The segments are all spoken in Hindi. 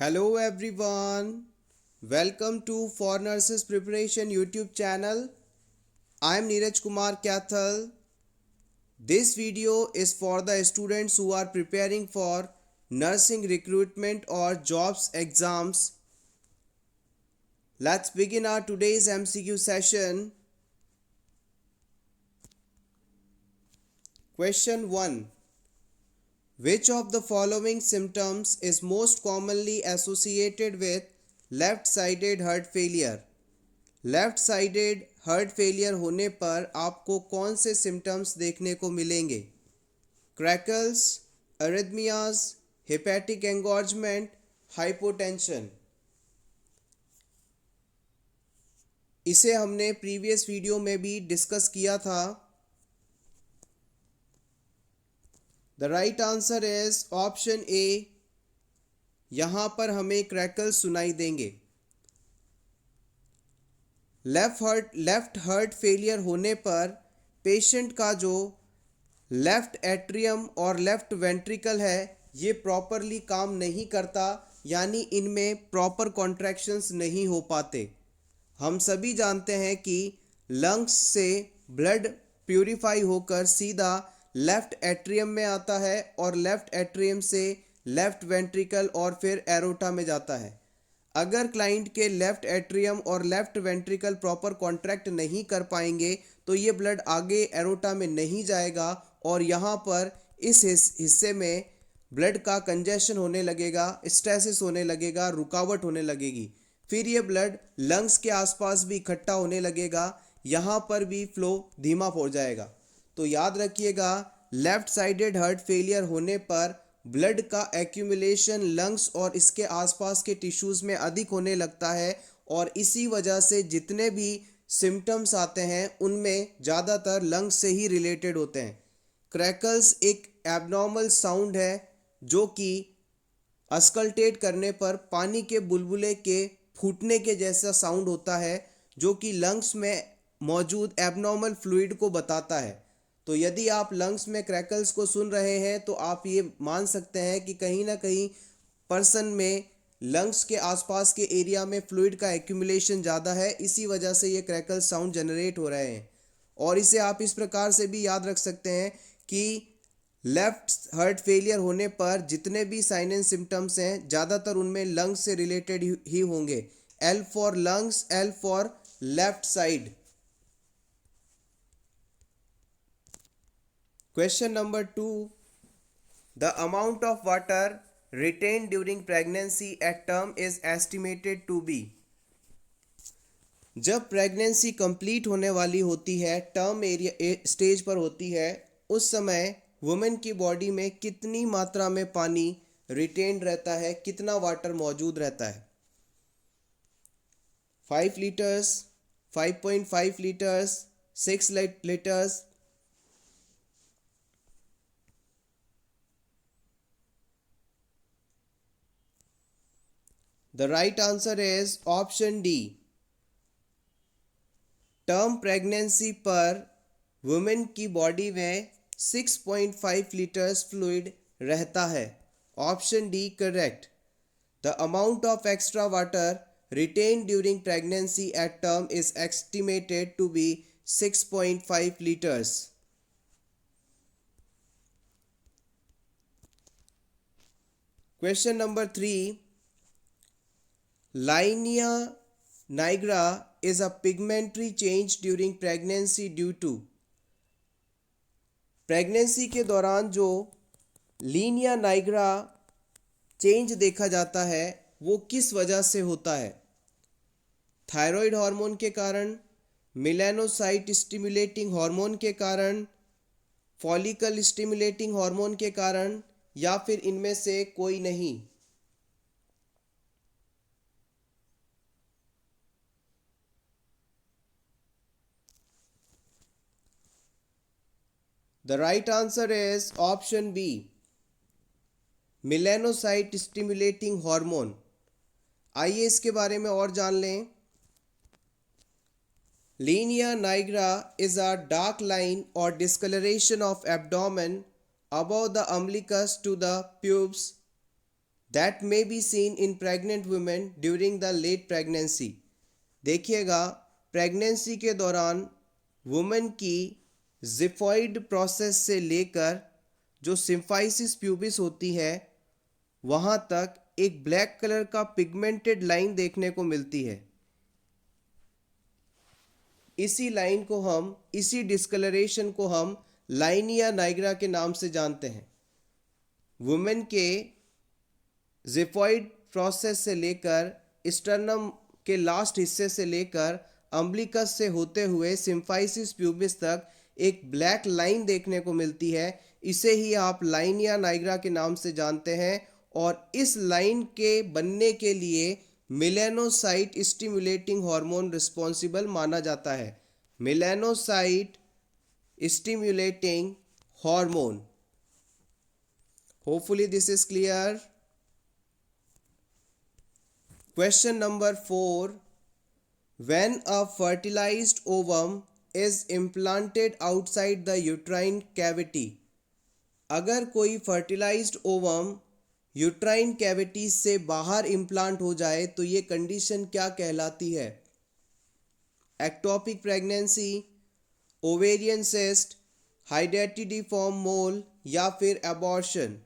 Hello everyone. Welcome to For Nurses Preparation YouTube channel. I am Neeraj Kumar Kathal. This video is for the students who are preparing for nursing recruitment or jobs exams. Let's begin our today's MCQ session. Question 1. Which of the following symptoms is most commonly associated with left-sided heart failure? Left sided heart failure होने पर आपको कौन से सिम्टम्स देखने को मिलेंगे? Crackles, arrhythmias, hepatic engorgement, hypotension. इसे हमने प्रीवियस वीडियो में भी डिस्कस किया था। The right answer is option A. यहां पर हमें क्रैकल्स सुनाई देंगे। लेफ्ट हार्ट फेलियर होने पर पेशेंट का जो लेफ्ट एट्रियम और लेफ्ट वेंट्रिकल है ये प्रॉपरली काम नहीं करता, यानी इनमें प्रॉपर कॉन्ट्रैक्शंस नहीं हो पाते। हम सभी जानते हैं कि लंग्स से ब्लड प्यूरिफाई होकर सीधा लेफ्ट एट्रियम में आता है और लेफ्ट एट्रियम से लेफ्ट वेंट्रिकल और फिर एरोटा में जाता है। अगर क्लाइंट के लेफ्ट एट्रियम और लेफ्ट वेंट्रिकल प्रॉपर कॉन्ट्रैक्ट नहीं कर पाएंगे तो ये ब्लड आगे एरोटा में नहीं जाएगा और यहाँ पर इस हिस्से में ब्लड का कंजेशन होने लगेगा, स्ट्रेसिस होने लगेगा, रुकावट होने लगेगी। फिर ये ब्लड लंग्स के आसपास भी इकट्ठा होने लगेगा, यहाँ पर भी फ्लो धीमा हो जाएगा। तो याद रखिएगा, लेफ्ट साइडेड हार्ट फेलियर होने पर ब्लड का एक्यूमुलेशन लंग्स और इसके आसपास के टिश्यूज़ में अधिक होने लगता है और इसी वजह से जितने भी सिम्टम्स आते हैं उनमें ज़्यादातर लंग्स से ही रिलेटेड होते हैं। क्रैकल्स एक एबनॉर्मल साउंड है जो कि अस्कल्टेट करने पर पानी के बुलबुले के फूटने के जैसा साउंड होता है, जो कि लंग्स में मौजूद एबनॉर्मल फ्लूइड को बताता है। तो यदि आप लंग्स में क्रैकल्स को सुन रहे हैं तो आप ये मान सकते हैं कि कहीं ना कहीं पर्सन में लंग्स के आसपास के एरिया में फ्लूइड का एक्यूमुलेशन ज़्यादा है, इसी वजह से ये क्रैकल साउंड जनरेट हो रहे हैं। और इसे आप इस प्रकार से भी याद रख सकते हैं कि लेफ्ट हार्ट फेलियर होने पर जितने भी साइन एंड सिम्टम्स हैं ज़्यादातर उनमें लंग्स से रिलेटेड ही होंगे। L for lungs, L for left side. Question number 2. The amount of water retained during pregnancy at term is estimated to be. जब प्रेगनेंसी कंप्लीट होने वाली होती है, टर्म एरिया स्टेज पर होती है, उस समय वुमेन की बॉडी में कितनी मात्रा में पानी रिटेन्ड रहता है, कितना वाटर मौजूद रहता है? 5 litres, 5.5 litres, 6 litres. The right answer is option D. Term pregnancy पर वुमेन की बॉडी में 6.5 लीटर्स फ्लूइड रहता है। Option D correct. The amount of extra water retained during pregnancy at term is estimated to be 6.5 liters. Question number 3. Linea nigra is a pigmentary change during pregnancy due to. Pregnancy के दौरान जो लीनिया नाइग्रा चेंज देखा जाता है वो किस वजह से होता है? थायराइड हार्मोन के कारण, मेलानोसाइट स्टिमुलेटिंग हार्मोन के कारण, फॉलिकल स्टिमुलेटिंग हार्मोन के कारण, या फिर इनमें से कोई नहीं? The right answer is option B. Melanocyte stimulating hormone. आइए इसके बारे में और जान लें। Linea nigra is a dark line or discoloration of abdomen above the umbilicus to the pubes that may be seen in pregnant women during the late pregnancy. देखिएगा, प्रेगनेंसी के दौरान वुमेन की जिफॉइड प्रोसेस से लेकर जो सिम्फाइसिस प्यूबिस होती है वहाँ तक एक ब्लैक कलर का पिगमेंटेड लाइन देखने को मिलती है. इसी लाइन को हम, इसी डिस्कलरेशन को हम लाइनिया नाइग्रा के नाम से जानते हैं. वुमेन के जिफॉइड प्रोसेस से लेकर स्टर्नम के लास्ट हिस्से से लेकर अम्बिलिकस से होते हुए सिम्फाइसिस प्यूबिस तक एक ब्लैक लाइन देखने को मिलती है. इसे ही आप लाइनिया नाइग्रा के नाम से जानते हैं और इस लाइन के बनने के लिए मेलानोसाइट स्टिमुलेटिंग हार्मोन रिस्पॉन्सिबल माना जाता है. Melanocyte stimulating hormone. Hopefully this is clear. Question number 4. When a fertilized ovum is implanted outside the uterine cavity, अगर कोई fertilized ovum यूट्राइन कैविटी से बाहर इम्प्लांट हो जाए तो ये कंडीशन क्या कहलाती है? Ectopic pregnancy, ovarian cyst, hydatidiform mole या फिर abortion.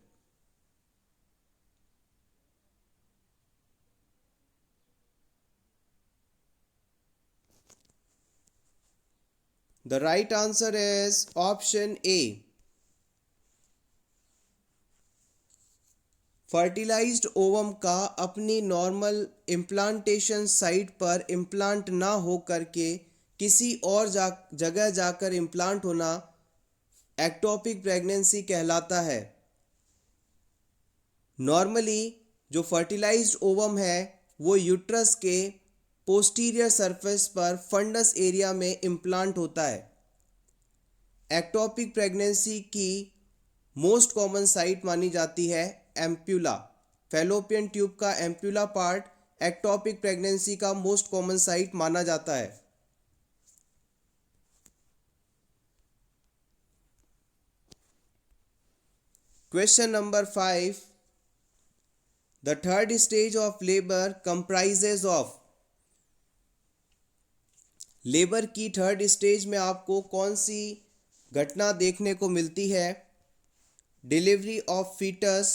The right answer is option A. Fertilised ovum का अपनी नॉर्मल इम्प्लांटेशन साइट पर इम्प्लांट ना हो करके किसी और जगह जाकर इम्प्लांट होना एक्टोपिक प्रेगनेंसी कहलाता है. नॉर्मली जो फर्टिलाइज्ड ओवम है वो यूट्रस के पोस्टीरियर सरफेस पर फंडस एरिया में इम्प्लांट होता है. एक्टोपिक प्रेगनेंसी की मोस्ट कॉमन साइट मानी जाती है एम्प्यूला. फैलोपियन ट्यूब का एम्प्यूला पार्ट एक्टोपिक प्रेगनेंसी का मोस्ट कॉमन साइट माना जाता है. Question number 5. The third stage of labor comprises of. Labour की थर्ड स्टेज में आपको कौन सी घटना देखने को मिलती है? Delivery of foetus,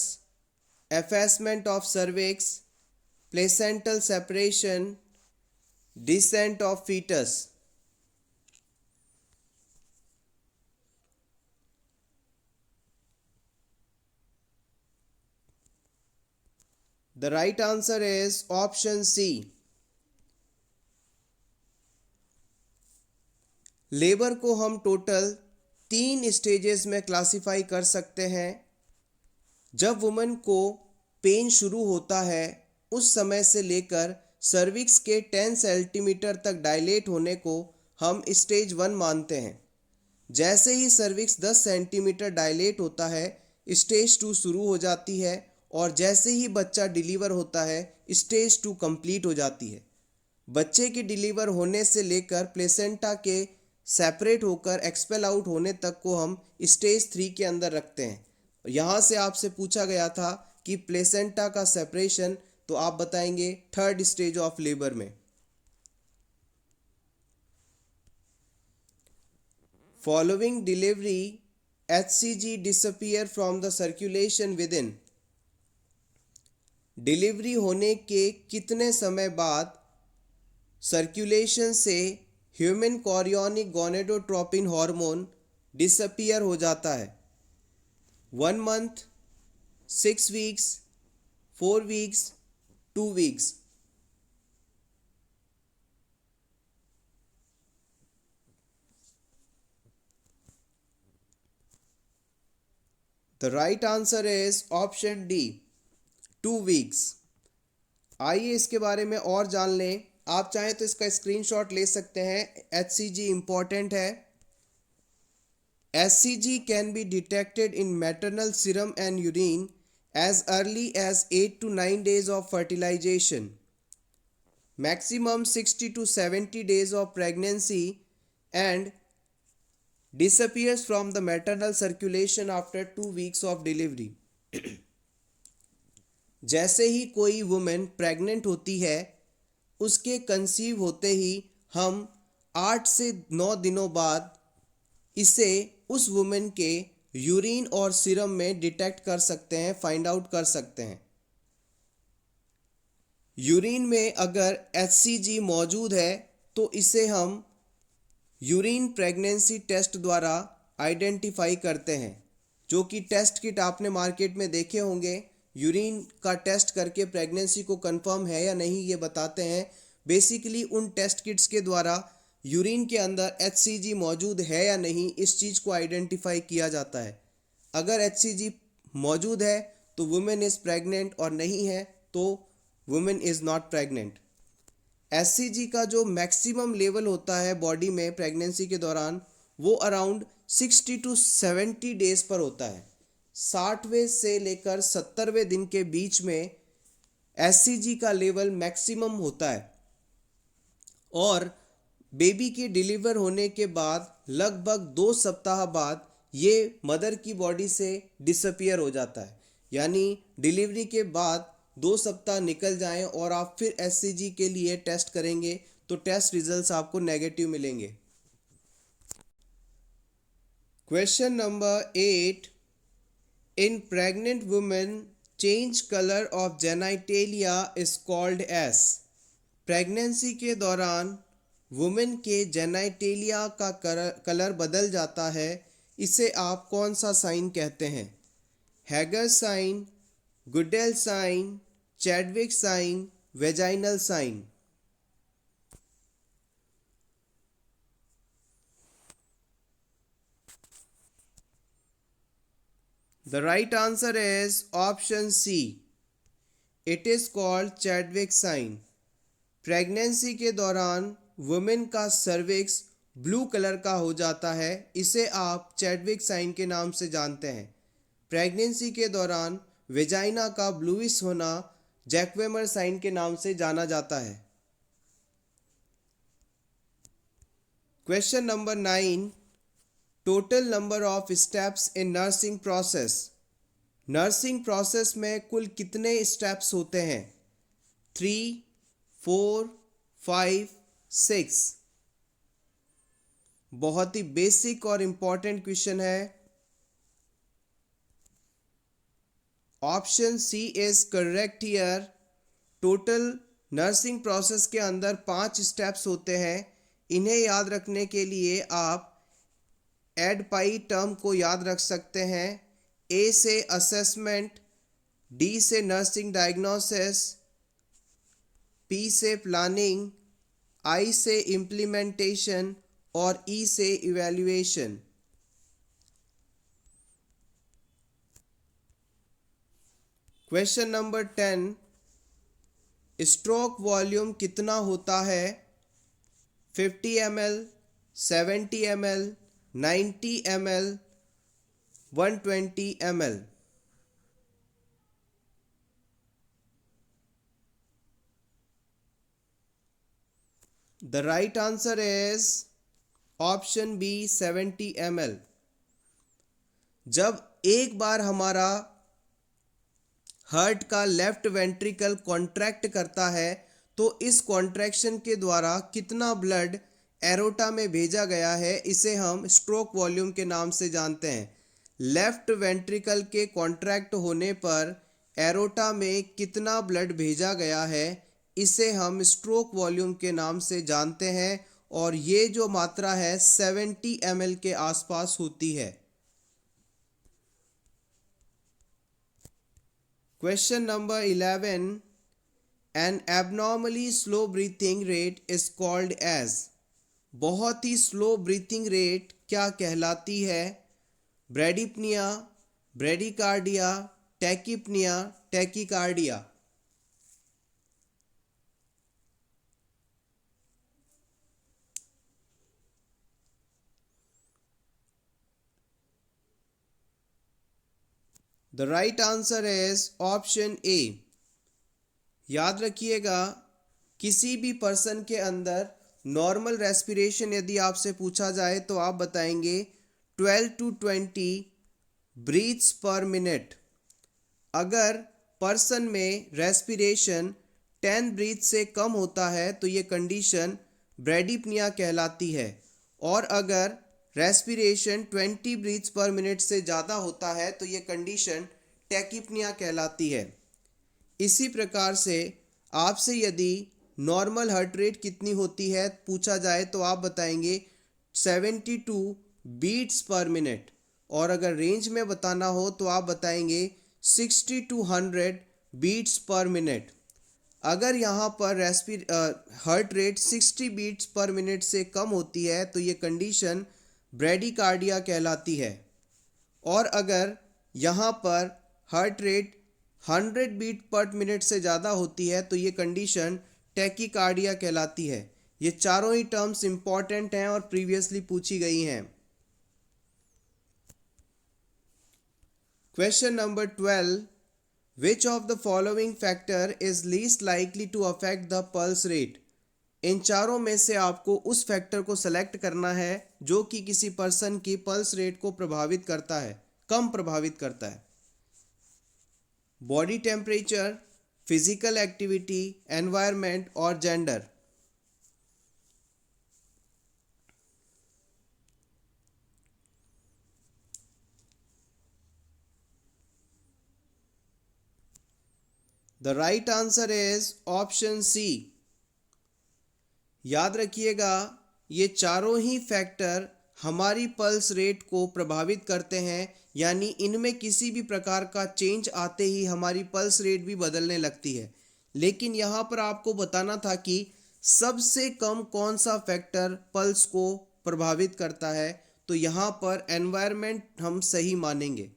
effacement of cervix, placental separation, descent of foetus. The right answer is option C. Labour को हम टोटल 3 स्टेजेस में क्लासिफाई कर सकते हैं. जब वुमन को पेन शुरू होता है उस समय से लेकर सर्विक्स के 10 सेंटीमीटर तक डायलेट होने को हम स्टेज 1 मानते हैं. जैसे ही सर्विक्स 10 सेंटीमीटर डायलेट होता है स्टेज 2 शुरू हो जाती है और जैसे ही बच्चा डिलीवर होता है स्टेज 2 कंप्लीट हो जाती है. बच्चे के डिलीवर होने से लेकर प्लेसेंटा के सेपरेट होकर एक्सपेल आउट होने तक को हम स्टेज 3 के अंदर रखते हैं. यहाँ से आपसे पूछा गया था कि प्लेसेंटा का सेपरेशन, तो आप बताएंगे थर्ड स्टेज ऑफ लेबर में. Following delivery HCG disappear from the circulation with in. Delivery होने के कितने समय बाद सर्कुलेशन से human chorionic gonadotropin hormone disappear हो जाता है? 1 month, 6 weeks, 4 weeks, 2 weeks. The right answer is option D, 2 weeks. आइए इसके बारे में और जान लें. आप चाहें तो इसका स्क्रीनशॉट ले सकते हैं. HCG इम्पॉर्टेंट है. HCG can be detected in maternal serum and urine as early as 8 to 9 days of fertilization. Maximum 60 to 70 days of pregnancy and disappears from the maternal circulation after 2 weeks of delivery. जैसे ही कोई वुमेन प्रेग्नेंट होती है, उसके कंसीव होते ही हम 8 से 9 दिनों बाद इसे उस वुमेन के यूरिन और सीरम में डिटेक्ट कर सकते हैं, फाइंड आउट कर सकते हैं। यूरिन में अगर HCG मौजूद है तो इसे हम यूरिन प्रेगनेंसी टेस्ट द्वारा आइडेंटिफाई करते हैं, जो कि टेस्ट किट आपने मार्केट में देखे होंगे। यूरिन का टेस्ट करके प्रेगनेंसी को कंफर्म है या नहीं ये बताते हैं। बेसिकली उन टेस्ट किट्स के द्वारा यूरिन के अंदर HCG मौजूद है या नहीं इस चीज़ को आइडेंटिफाई किया जाता है। अगर HCG मौजूद है तो वुमेन इज़ प्रेग्नेंट और नहीं है तो women is not pregnant. HCG का जो मैक्सिमम लेवल होता है बॉडी में प्रेगनेंसी के दौरान वो अराउंड 60 टू 70 डेज पर होता है। 60वें से लेकर 70वें दिन के बीच में HCG का लेवल मैक्सिमम होता है और बेबी के डिलीवर होने के बाद लगभग 2 सप्ताह बाद ये मदर की बॉडी से डिसअपियर हो जाता है। यानी डिलीवरी के बाद 2 सप्ताह निकल जाएं और आप फिर HCG के लिए टेस्ट करेंगे तो टेस्ट रिजल्ट्स आपको नेगेटिव मिलेंगे। Question number 8, in pregnant women change colour of genitalia is called as. Pregnancy के दौरान वुमेन के जेनाइटेलिया का कलर बदल जाता है, इसे आप कौन सा साइन कहते हैं? Hegar sign, Goodell sign, Chadwick sign, vaginal sign. The right answer is option C. It is called Chadwick sign. Pregnancy के दौरान वुमेन का सर्विक्स ब्लू कलर का हो जाता है, इसे आप चैडविक साइन के नाम से जानते हैं। प्रेगनेंसी के दौरान वेजाइना का ब्लूइश होना जैक्वेमर साइन के नाम से जाना जाता है। Question number 9, total number of steps in nursing process. Nursing process में कुल कितने स्टेप्स होते हैं? 3, 4, 5, 6। बहुत ही बेसिक और इंपॉर्टेंट क्वेश्चन है। Option C is correct here. Total nursing process के अंदर 5 स्टेप्स होते हैं। इन्हें याद रखने के लिए आप एडपाई टर्म को याद रख सकते हैं। ए से असेसमेंट, डी से नर्सिंग डायग्नोसिस, पी से प्लानिंग, आई से इम्प्लीमेंटेशन और ई से evaluation. Question number 10, stroke volume कितना होता है? 50 ml, 70 ml, 90 ml, 120 ml। The right answer is option B, 70 ml। जब एक बार हमारा हार्ट का लेफ्ट वेंट्रिकल कॉन्ट्रैक्ट करता है तो इस कॉन्ट्रैक्शन के द्वारा कितना ब्लड एरोटा में भेजा गया है, इसे हम स्ट्रोक वॉल्यूम के नाम से जानते हैं। लेफ्ट वेंट्रिकल के कॉन्ट्रैक्ट होने पर एरोटा में कितना ब्लड भेजा गया है, इसे हम स्ट्रोक वॉल्यूम के नाम से जानते हैं और ये जो मात्रा है 70 ml के आसपास होती है। Question number 11, an abnormally slow breathing rate is called as. बहुत ही स्लो ब्रीथिंग रेट क्या कहलाती है? Bradypnoea, bradycardia, tachypnoea, tachycardia. The right answer is option A. याद रखिएगा, किसी भी पर्सन के अंदर नॉर्मल रेस्पिरेशन यदि आपसे पूछा जाए तो आप बताएंगे 12 to 20 ब्रीथ्स पर मिनट। अगर पर्सन में रेस्पिरेशन 10 ब्रीथ से कम होता है तो ये कंडीशन ब्रैडीपनिया कहलाती है, और अगर रेस्पिरेशन 20 ब्रीथ्स पर मिनट से ज़्यादा होता है तो ये कंडीशन टैकीपनिया कहलाती है। इसी प्रकार से आपसे यदि नॉर्मल हार्ट रेट कितनी होती है पूछा जाए तो आप बताएंगे 72 बीट्स पर मिनट, और अगर रेंज में बताना हो तो आप बताएंगे 60 to 100 बीट्स पर मिनट। अगर यहाँ पर heart rate 60 beats per minute से कम होती है तो ये कंडीशन ब्रैडीकार्डिया कहलाती है, और अगर यहाँ पर heart rate 100 beat per minute से ज़्यादा होती है तो ये कंडीशन टैकीकार्डिया कहलाती है। ये चारों ही टर्म्स इंपॉर्टेंट हैं और प्रीवियसली पूछी गई हैं। Question number 12, which of the following factor is least likely to affect the pulse rate. इन चारों में से आपको उस फैक्टर को सेलेक्ट करना है जो कि किसी पर्सन की पल्स रेट को प्रभावित करता है, कम प्रभावित करता है। Body temperature, physical activity, environment और gender. The right answer is option C. याद रखिएगा, ये चारों ही फैक्टर हमारी पल्स रेट को प्रभावित करते हैं, यानी इनमें किसी भी प्रकार का चेंज आते ही हमारी पल्स रेट भी बदलने लगती है। लेकिन यहाँ पर आपको बताना था कि सबसे कम कौन सा फैक्टर पल्स को प्रभावित करता है, तो यहाँ पर एनवायरनमेंट हम सही मानेंगे।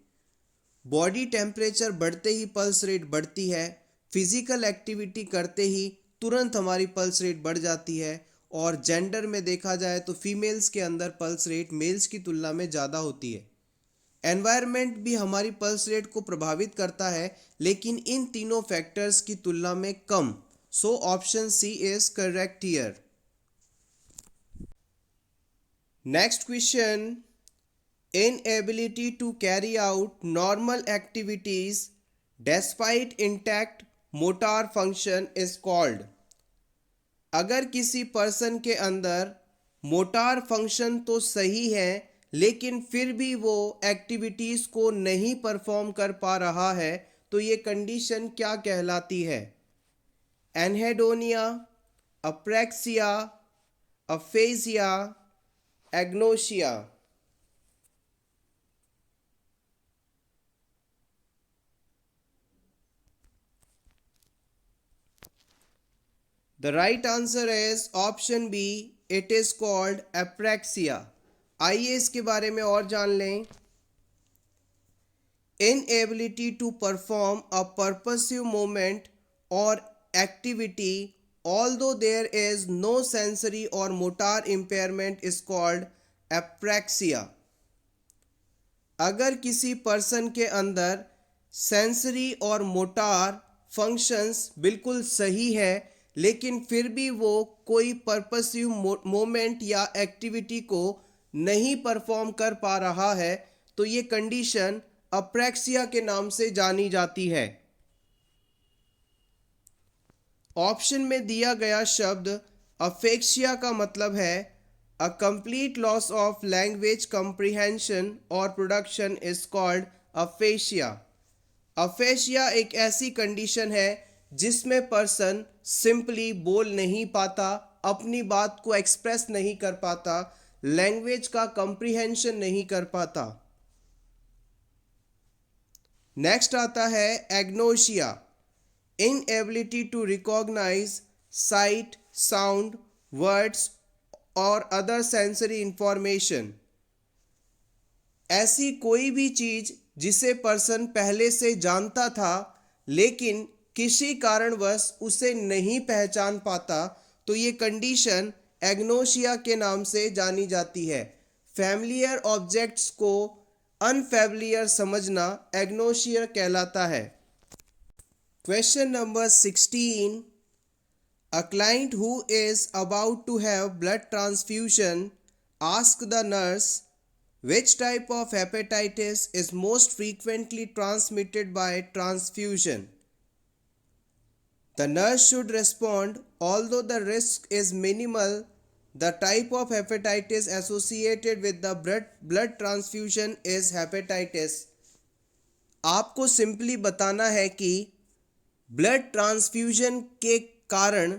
बॉडी टेम्परेचर बढ़ते ही पल्स रेट बढ़ती है, फिजिकल एक्टिविटी करते ही तुरंत हमारी पल्स रेट बढ़ जाती है, और जेंडर में देखा जाए तो फीमेल्स के अंदर पल्स रेट मेल्स की तुलना में ज़्यादा होती है। एनवायरनमेंट भी हमारी पल्स रेट को प्रभावित करता है, लेकिन इन तीनों फैक्टर्स की तुलना में कम। So option C is correct here. Next question, inability to carry out normal activities despite intact motor function is called. अगर किसी पर्सन के अंदर मोटार फंक्शन तो सही है लेकिन फिर भी वो एक्टिविटीज़ को नहीं परफॉर्म कर पा रहा है तो ये कंडीशन क्या कहलाती है? Anhedonia, apraxia, aphasia, agnosia. The right answer is option B. It is called apraxia. आइए इसके बारे में और जान लें। Inability to perform a purposive movement or activity although there is no sensory or motor impairment is called apraxia. अगर किसी पर्सन के अंदर सेंसरी और मोटार फंक्शंस बिल्कुल सही है लेकिन फिर भी वो कोई पर्पसिव मोमेंट या एक्टिविटी को नहीं परफॉर्म कर पा रहा है तो ये कंडीशन अप्रेक्सिया के नाम से जानी जाती है। ऑप्शन में दिया गया शब्द अफेक्सिया का मतलब है a complete loss of language comprehension और प्रोडक्शन इज कॉल्ड अफेशिया। अफेशिया एक ऐसी कंडीशन है जिसमें पर्सन सिंपली बोल नहीं पाता, अपनी बात को एक्सप्रेस नहीं कर पाता, लैंग्वेज का कंप्रीहेंशन नहीं कर पाता। नेक्स्ट आता है agnosia, inability to recognise sight, sound, words और अदर सेंसरी इंफॉर्मेशन। ऐसी कोई भी चीज जिसे पर्सन पहले से जानता था लेकिन किसी कारणवश उसे नहीं पहचान पाता तो ये कंडीशन एग्नोशिया के नाम से जानी जाती है। फैमिलियर ऑब्जेक्ट्स को अनफैमिलियर समझना एग्नोशिया कहलाता है। Question number 16, a client who is about to have blood transfusion ask the nurse which type of hepatitis is most frequently transmitted by transfusion. The nurse should respond, although the risk is minimal. The type of hepatitis associated with the blood transfusion is hepatitis. आपको सिंपली बताना है कि ब्लड ट्रांसफ्यूजन के कारण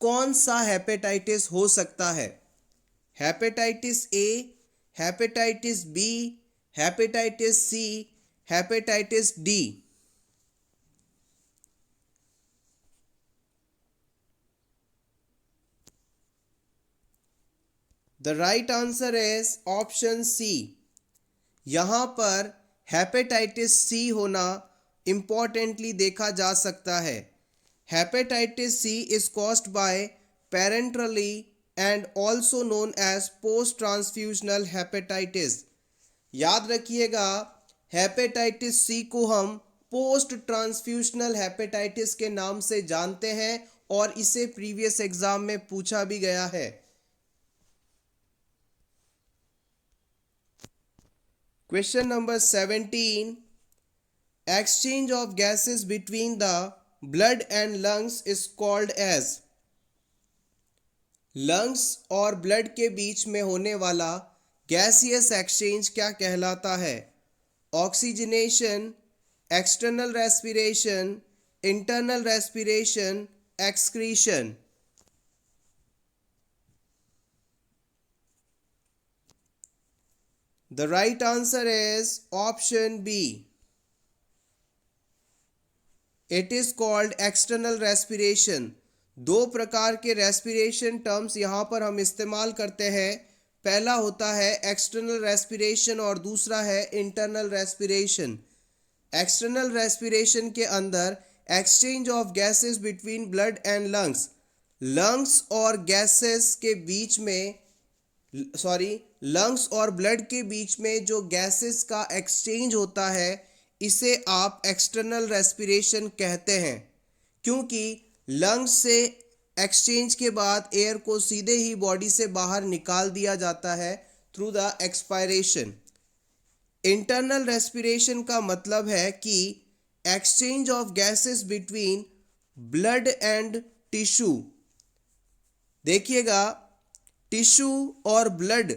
कौन सा हेपेटाइटिस हो सकता है। Hepatitis A, hepatitis B, hepatitis C, hepatitis D. The right answer is option C. यहाँ पर हेपेटाइटिस सी होना इम्पॉर्टेंटली देखा जा सकता है। Hepatitis C is caused by parenterally and also known as post transfusional hepatitis. याद रखिएगा, हेपेटाइटिस सी को हम पोस्ट ट्रांसफ्यूजनल हेपेटाइटिस के नाम से जानते हैं और इसे प्रीवियस एग्जाम में पूछा भी गया है। Question number 17. Exchange of gases between the blood and lungs is called as। Lungs और ब्लड के बीच में होने वाला गैसियस एक्सचेंज क्या कहलाता है? Oxygenation, external respiration, internal respiration, excretion. The right answer is option B. It is called external respiration. दो प्रकार के रेस्पिरेशन टर्म्स यहाँ पर हम इस्तेमाल करते हैं। पहला होता है एक्सटर्नल रेस्पिरेशन और दूसरा है इंटरनल रेस्पिरेशन। एक्सटर्नल रेस्पिरेशन के अंदर exchange of gases between blood and lungs, lungs और गैसेस के बीच में लंग्स और ब्लड के बीच में जो गैसेस का एक्सचेंज होता है, इसे आप एक्सटर्नल रेस्पिरेशन कहते हैं, क्योंकि लंग्स से एक्सचेंज के बाद एयर को सीधे ही बॉडी से बाहर निकाल दिया जाता है through the expiration. Internal respiration का मतलब है कि exchange of gases between blood and tissue. देखिएगा, टिश्यू और ब्लड,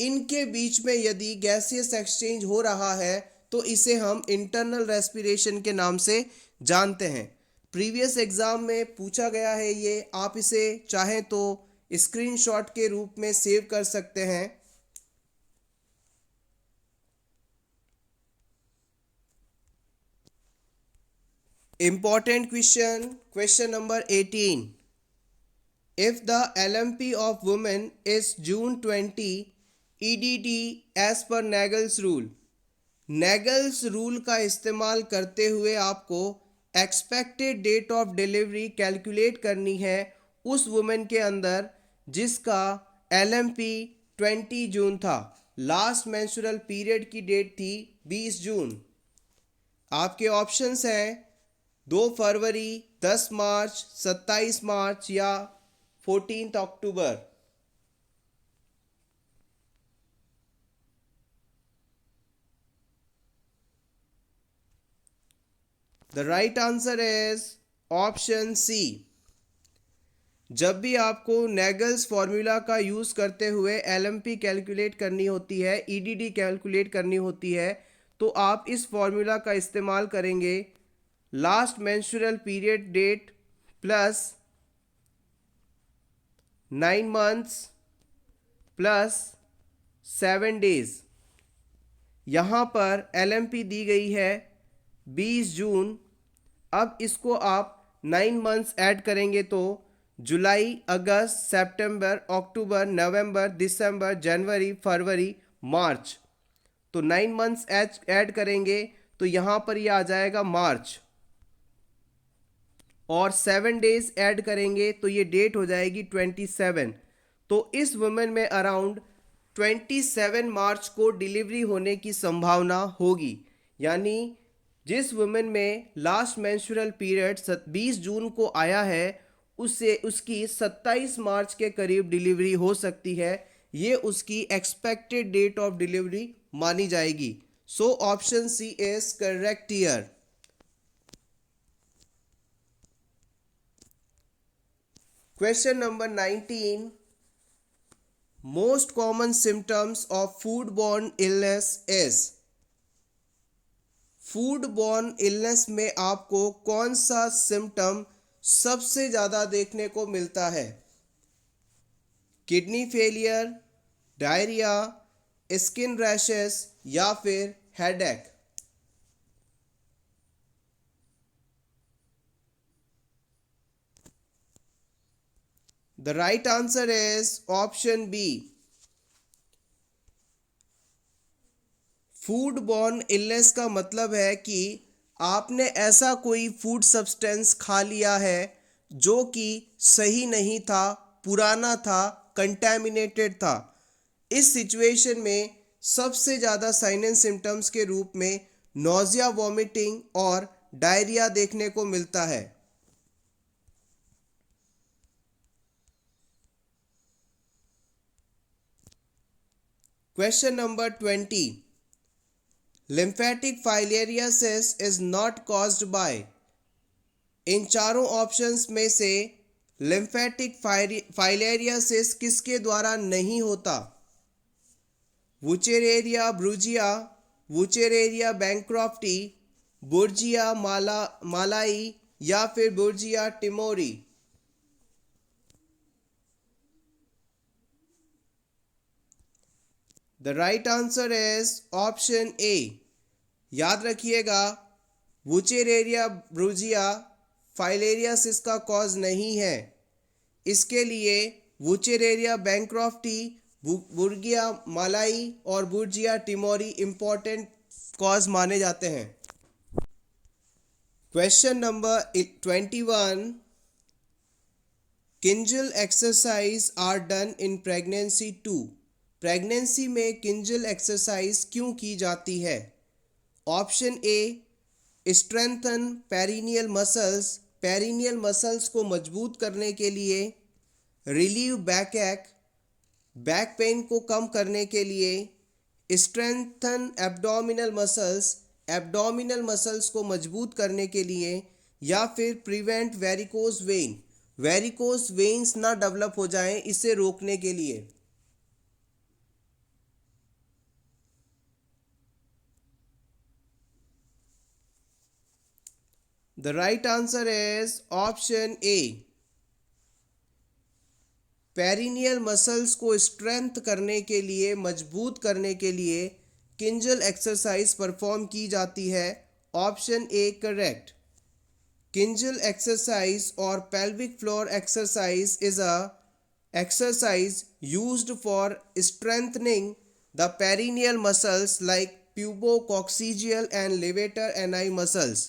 इनके बीच में यदि गैसियस एक्सचेंज हो रहा है तो इसे हम इंटरनल रेस्पिरेशन के नाम से जानते हैं। प्रीवियस एग्जाम में पूछा गया है ये, आप इसे चाहें तो स्क्रीनशॉट के रूप में सेव कर सकते हैं। Important question, question number 18। If the LMP of women is June 20 EDT as per Nagel's rule, Nagel's rule का इस्तेमाल करते हुए आपको expected date of delivery calculate करनी है उस वुमेन के अंदर जिसका LMP 20 जून था। लास्ट मेंस्ट्रुअल पीरियड की डेट थी 20 जून। आपके ऑप्शंस हैं 2 फरवरी, 10 मार्च, 27 मार्च या 14 अक्टूबर। The right answer is option C. जब भी आपको नेगल्स फॉर्मूला का यूज करते हुए LMP कैलकुलेट करनी होती है, EDD कैलकुलेट करनी होती है, तो आप इस फॉर्मूला का इस्तेमाल करेंगे। Last menstrual period date plus 9 months plus 7 days। यहाँ पर LMP दी गई है 20 जून। अब इसको आप 9 months ऐड करेंगे तो जुलाई, अगस्त, सितंबर, अक्टूबर, नवंबर, दिसंबर, जनवरी, फरवरी, मार्च। तो 9 months ऐड करेंगे तो यहाँ पर ये आ जाएगा मार्च, और 7 days ऐड करेंगे तो ये डेट हो जाएगी 27। तो इस वुमेन में अराउंड 27 मार्च को डिलीवरी होने की संभावना होगी। यानी जिस वुमेन में लास्ट मेंस्ट्रुअल पीरियड 20 जून को आया है, उससे उसकी 27 मार्च के करीब डिलीवरी हो सकती है। ये उसकी एक्सपेक्टेड डेट ऑफ डिलीवरी मानी जाएगी। So option C is correct here. Question number 19. Most common symptoms of foodborne illness is. Foodborne illness में आपको कौन सा सिम्टम सबसे ज़्यादा देखने को मिलता है? Kidney failure, diarrhoea, skin rashes या फिर headache? The right answer is option B. Foodborne illness का मतलब है कि आपने ऐसा कोई फूड सब्सटेंस खा लिया है जो कि सही नहीं था, पुराना था, कंटैमिनेटेड था. इस सिचुएशन में सबसे ज़्यादा साइन एंड सिम्टम्स के रूप में नोज़िया, वॉमिटिंग और डायरिया देखने को मिलता है. Question number 20. Lymphatic filariasis is not caused by. इन चारों ऑप्शंस में से लिम्फेटिक फाइलेरियासिस किसके द्वारा नहीं होता? वुचेरेरिया ब्रूजिया, वुचेरेरिया बैंक्रॉफ्टी, बुर्जिया मालाई या फिर Brugia timori? The right answer is option A. याद रखिएगा, वुचेरेरिया ब्रूजिया फाइलेरियासिस का कॉज नहीं है. इसके लिए वुचेरेरिया बैंक्रॉफ्टी, बुर्जिया मालाई और बुर्जिया टिमोरी इंपॉर्टेंट कॉज माने जाते हैं. Question number 21. Kegel exercise are done in pregnancy to. Pregnancy में किंजल एक्सरसाइज क्यों की जाती है? Option A, strengthen perineal muscles, perineal muscles को मजबूत करने के लिए. Relieve backache, back pain को कम करने के लिए. Strengthen abdominal muscles, abdominal muscles को मजबूत करने के लिए. या फिर prevent varicose vein, varicose veins ना डेवलप हो जाएं, इसे रोकने के लिए. The right answer is option A. Perineal muscles को स्ट्रेंथ करने के लिए, मजबूत करने के लिए किंजल एक्सरसाइज परफॉर्म की जाती है. Option A correct. Kegel exercise और pelvic floor exercise is a exercise used for strengthening the perineal muscles like pubococcygeal and levator ani muscles.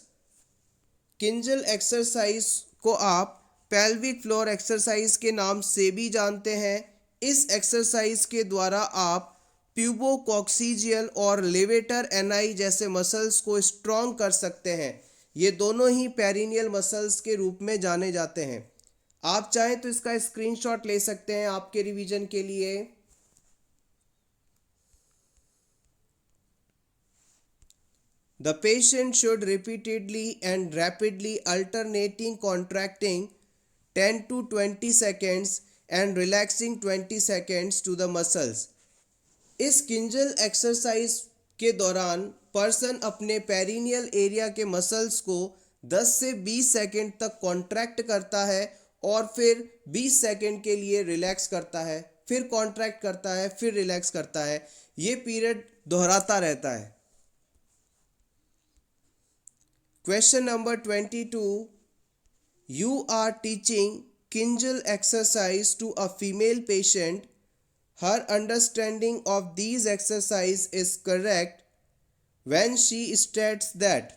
Kinjal exercise को आप पेल्विक फ्लोर एक्सरसाइज के नाम से भी जानते हैं. इस एक्सरसाइज के द्वारा आप प्यूबोकॉक्सीजियल और लेवेटर एनाई जैसे मसल्स को स्ट्रॉन्ग कर सकते हैं. ये दोनों ही पेरिनियल मसल्स के रूप में जाने जाते हैं. आप चाहें तो इसका स्क्रीनशॉट ले सकते हैं आपके रिवीजन के लिए. The patient should repeatedly and rapidly alternating contracting 10 to 20 seconds and relaxing 20 seconds to the muscles. इस किंजल एक्सरसाइज के दौरान पर्सन अपने पेरिनियल एरिया के मसल्स को 10 से 20 सेकंड तक कॉन्ट्रैक्ट करता है और फिर 20 सेकंड के लिए रिलैक्स करता है, फिर कॉन्ट्रैक्ट करता है, फिर रिलैक्स करता है. ये पीरियड दोहराता रहता है. Question number 22. You are teaching Kinjal exercise to a female patient. Her understanding of these exercise is correct when she states that.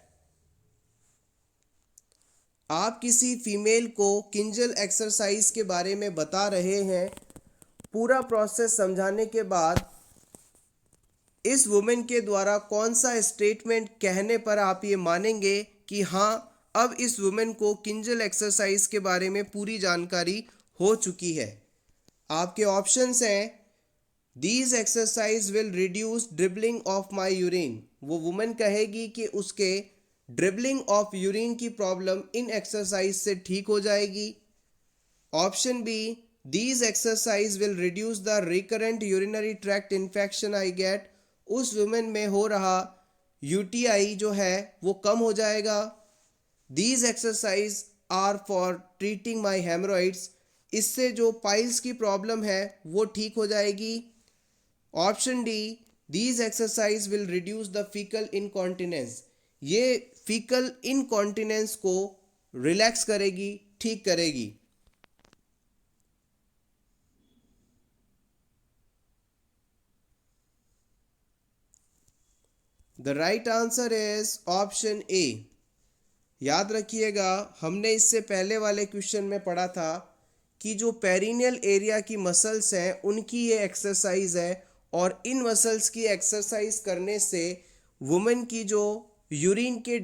आप किसी फीमेल को किंजल एक्सरसाइज के बारे में बता रहे हैं. पूरा प्रोसेस समझाने के बाद इस वुमेन के द्वारा कौन सा स्टेटमेंट कहने पर आप ये मानेंगे कि हाँ, अब इस वुमेन को किंजल एक्सरसाइज के बारे में पूरी जानकारी हो चुकी है? आपके ऑप्शंस हैं. These exercise will reduce dribbling of my urine. वो वुमेन कहेगी कि उसके ड्रिबलिंग ऑफ यूरिन की प्रॉब्लम इन एक्सरसाइज से ठीक हो जाएगी. Option B, these exercise will reduce the recurrent urinary tract infection I get. उस वुमेन में हो रहा यूटीआई जो है वो कम हो जाएगा. these exercise are for treating my hemorrhoids. इससे जो पाइल्स की प्रॉब्लम है वो ठीक हो जाएगी. Option D, these exercise will reduce the fecal incontinence. ये फीकल इनकॉन्टिनेंस को रिलैक्स करेगी, ठीक करेगी. The right answer is option A. याद रखिएगा, हमने इससे पहले वाले क्वेश्चन में पढ़ा था कि जो पेरिनियल एरिया की मसल्स हैं उनकी ये एक्सरसाइज है, और इन मसल्स की एक्सरसाइज करने से वुमेन की जो यूरिन के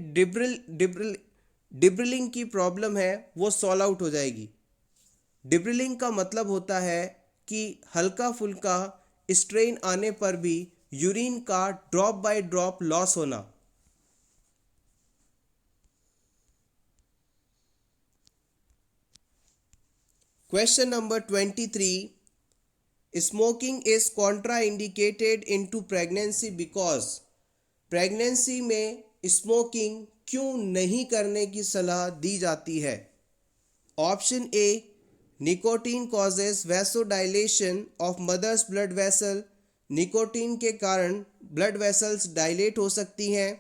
डिब्रिलिंग की प्रॉब्लम है वो सॉल्व आउट हो जाएगी. डिब्रिलिंग का मतलब होता है कि हल्का फुल्का स्ट्रेन आने पर भी यूरिन का ड्रॉप बाय ड्रॉप लॉस होना. Question number 23. Smoking is contraindicated into pregnancy because. Pregnancy में स्मोकिंग क्यों नहीं करने की सलाह दी जाती है? Option A, nicotine causes vasodilation of mother's blood vessel. Nicotine के कारण ब्लड वेसल्स डायलेट हो सकती हैं.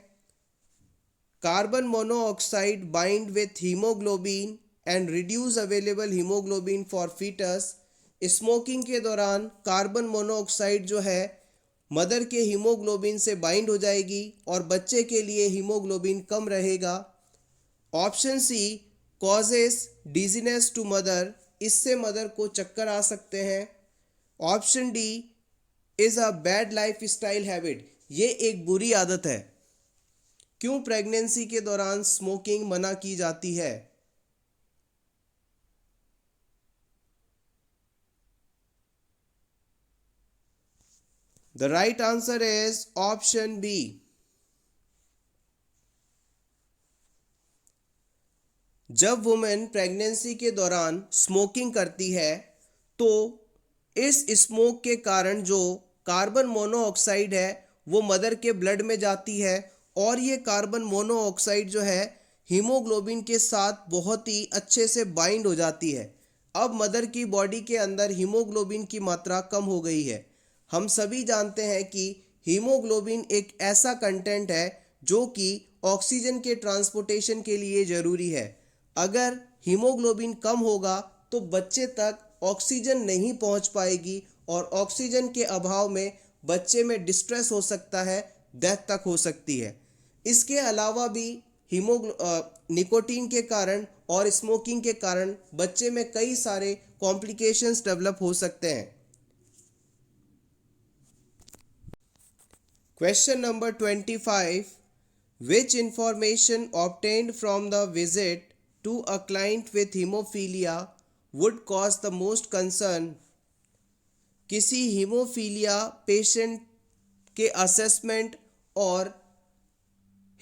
Carbon monoxide bind with haemoglobin and reduce available haemoglobin for foetus. Smoking के दौरान कार्बन मोनोऑक्साइड जो है मदर के हीमोग्लोबिन से बाइंड हो जाएगी और बच्चे के लिए हीमोग्लोबिन कम रहेगा. Option C, causes dizziness to mother. इससे मदर को चक्कर आ सकते हैं. Option D is a bad lifestyle habit. ये एक बुरी आदत है. क्यों प्रेगनेंसी के दौरान स्मोकिंग मना की जाती है? The right answer is option B. जब वुमेन प्रेगनेंसी के दौरान स्मोकिंग करती है तो इस स्मोक के कारण जो कार्बन मोनोऑक्साइड है वो मदर के ब्लड में जाती है, और ये कार्बन मोनोऑक्साइड जो है हीमोग्लोबिन के साथ बहुत ही अच्छे से बाइंड हो जाती है. अब मदर की बॉडी के अंदर हीमोग्लोबिन की मात्रा कम हो गई है. हम सभी जानते हैं कि हीमोग्लोबिन एक ऐसा कंटेंट है जो कि ऑक्सीजन के ट्रांसपोर्टेशन के लिए ज़रूरी है. अगर हीमोग्लोबिन कम होगा तो बच्चे तक ऑक्सीजन नहीं पहुंच पाएगी, और ऑक्सीजन के अभाव में बच्चे में डिस्ट्रेस हो सकता है, डेथ तक हो सकती है. इसके अलावा भी निकोटीन के कारण और स्मोकिंग के कारण बच्चे में कई सारे कॉम्प्लिकेशंस डेवलप हो सकते हैं. Question number 25. Which information obtained from the visit to a client with hemophilia would cause the most concern? किसी हीमोफीलिया पेशेंट के असेसमेंट और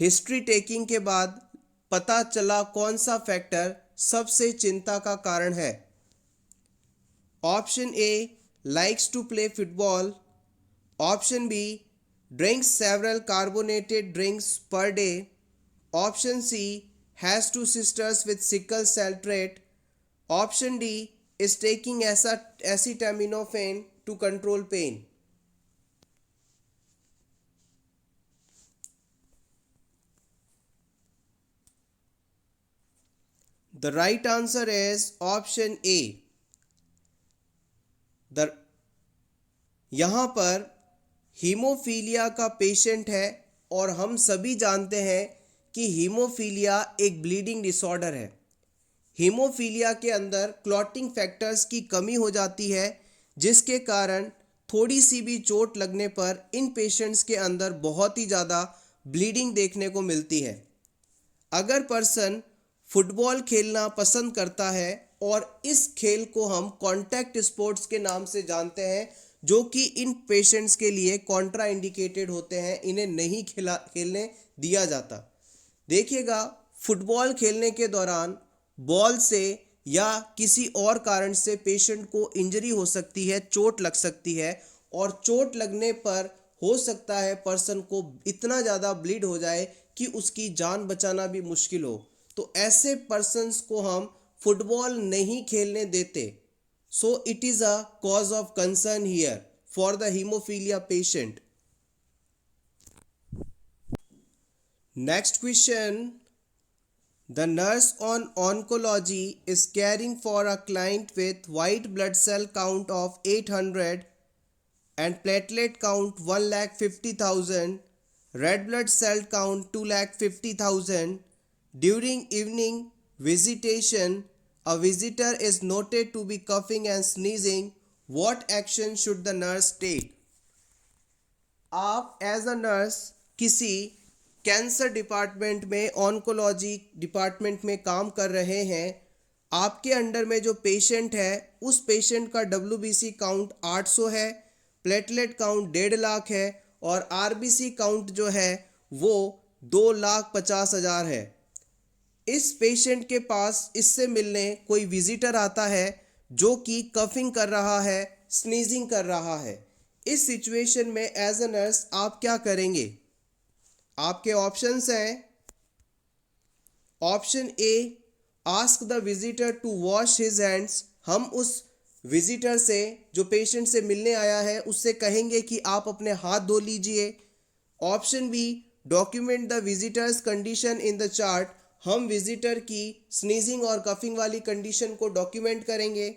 हिस्ट्री टेकिंग के बाद पता चला कौन सा फैक्टर सबसे चिंता का कारण है? Option A, likes to play football. Option B, drinks several carbonated drinks per day. Option C, has two sisters with sickle cell trait. Option D, is taking acetaminophen to control pain. The right answer is option A. यहाँ पर हीमोफीलिया का पेशेंट है, और हम सभी जानते हैं कि हीमोफीलिया एक ब्लीडिंग डिसऑर्डर है. हीमोफीलिया के अंदर क्लॉटिंग फैक्टर्स की कमी हो जाती है, जिसके कारण थोड़ी सी भी चोट लगने पर इन पेशेंट्स के अंदर बहुत ही ज़्यादा ब्लीडिंग देखने को मिलती है. अगर पर्सन फुटबॉल खेलना पसंद करता है, और इस खेल को हम कॉन्टैक्ट स्पोर्ट्स के नाम से जानते हैं, जो कि इन पेशेंट्स के लिए कॉन्ट्रा इंडिकेटेड होते हैं, इन्हें नहीं खेलने दिया जाता. देखिएगा, फुटबॉल खेलने के दौरान बॉल से या किसी और कारण से पेशेंट को इंजरी हो सकती है, चोट लग सकती है, और चोट लगने पर हो सकता है पर्सन को इतना ज़्यादा ब्लीड हो जाए कि उसकी जान बचाना भी मुश्किल हो, तो ऐसे पर्सन्स को हम फुटबॉल नहीं खेलने देते. So it is a cause of concern here for the haemophilia patient. Next question. The nurse on oncology is caring for a client with white blood cell count of 800 and platelet count 1,50,000, red blood cell count 2,50,000. During evening visitation, a visitor is noted to be coughing and sneezing. What action should the nurse take? आप एज अ नर्स किसी कैंसर डिपार्टमेंट में, ऑन्कोलॉजी डिपार्टमेंट में काम कर रहे हैं. आपके अंडर में जो पेशेंट है उस पेशेंट का WBC काउंट 800 है, प्लेटलेट काउंट 1.5 लाख है, और RBC काउंट जो है वो 2,50,000 है. इस पेशेंट के पास इससे मिलने कोई विजिटर आता है जो कि कफिंग कर रहा है, स्नीजिंग कर रहा है. इस सिचुएशन में एज अ नर्स आप क्या करेंगे? आपके ऑप्शंस हैं. Option A, ask the visitor to wash his hands. हम उस विजिटर से, जो पेशेंट से मिलने आया है, उससे कहेंगे कि आप अपने हाथ धो लीजिए. Option B, document the visitor's condition in the chart. हम विजिटर की स्नीजिंग और कफिंग वाली कंडीशन को डॉक्यूमेंट करेंगे.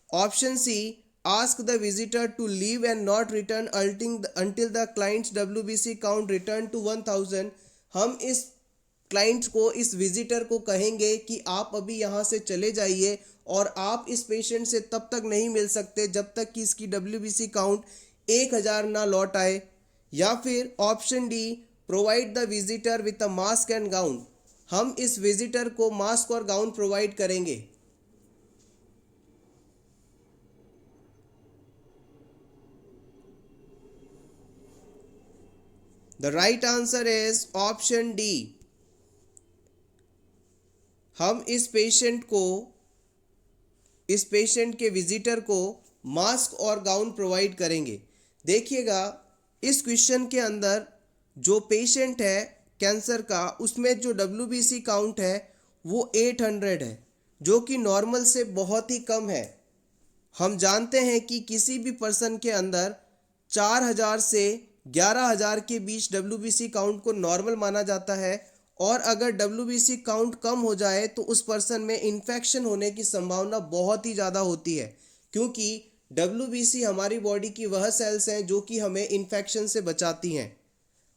Option C, ask the visitor to leave and not return until the client's WBC count return to 1,000. हम इस क्लाइंट को, इस विजिटर को कहेंगे कि आप अभी यहाँ से चले जाइए और आप इस पेशेंट से तब तक नहीं मिल सकते जब तक कि इसकी WBC काउंट 1,000 ना लौट आए. या फिर option D, provide the visitor with a mask and gown. हम इस विजिटर को मास्क और गाउन प्रोवाइड करेंगे. The right answer is option D. हम इस पेशेंट के विजिटर को मास्क और गाउन प्रोवाइड करेंगे. देखिएगा, इस क्वेश्चन के अंदर जो पेशेंट है कैंसर का, उसमें जो WBC काउंट है वो 800 है, जो कि नॉर्मल से बहुत ही कम है. हम जानते हैं कि किसी भी पर्सन के अंदर 4,000 से 11,000 के बीच WBC काउंट को नॉर्मल माना जाता है, और अगर WBC काउंट कम हो जाए तो उस पर्सन में इन्फेक्शन होने की संभावना बहुत ही ज़्यादा होती है, क्योंकि WBC हमारी बॉडी की वह सेल्स हैं जो कि हमें इन्फेक्शन से बचाती हैं.